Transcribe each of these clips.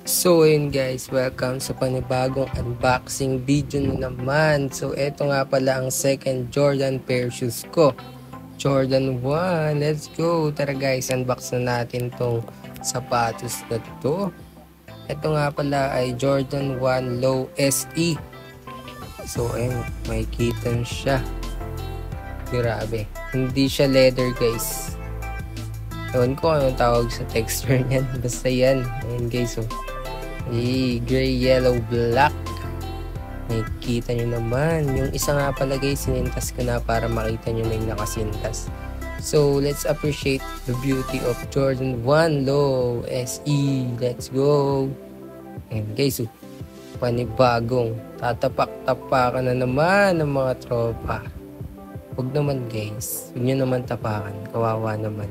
So ayun guys, welcome sa panibagong unboxing video na naman. So eto nga pala ang second Jordan pair shoes ko. Jordan 1, let's go. Tara guys, unbox na natin tong sapatos na to. Eto nga pala ay Jordan 1 Low SE. So ayun, makikita nyo siya. Grabe, hindi siya leather guys. Ewan ko anong tawag sa texture niyan. Basta yan. Ayun guys, oh. Gray, yellow, black. Nakikita nyo naman. Yung isa nga pala guys, sinintas ko na para makita nyo na yung nakasintas. So, let's appreciate the beauty of Jordan 1 Low SE. Let's go. Ayun guys, oh. Panibagong. Tatapak-tapakan na naman ng mga tropa. Huwag naman guys. Huwag nyo naman tapakan. Kawawa naman.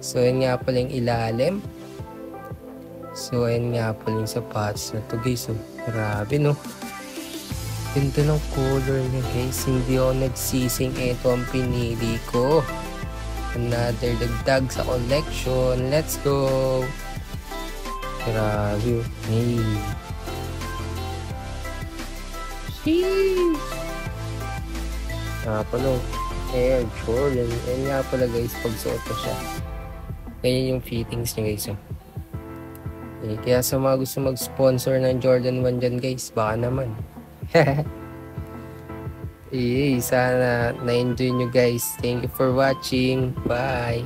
So, yun nga pala yung ilalim. So, ayun nga pala yung sapatos na to guys. So, grabe no. Ganda ng color niya guys. Hindi ako nagsising. Ito ang pinili ko. Another dagdag sa collection. Let's go. Grabe. Hey. Sheesh. Nga pala. Air Jordan. Ayun nga pala guys. Pag suot ko siya. Ganyan yung fittings niya guys. Kaya sa mga gusto mag-sponsor ng Jordan 1 dyan guys, baka naman. Sana na-enjoy nyo guys. Thank you for watching. Bye!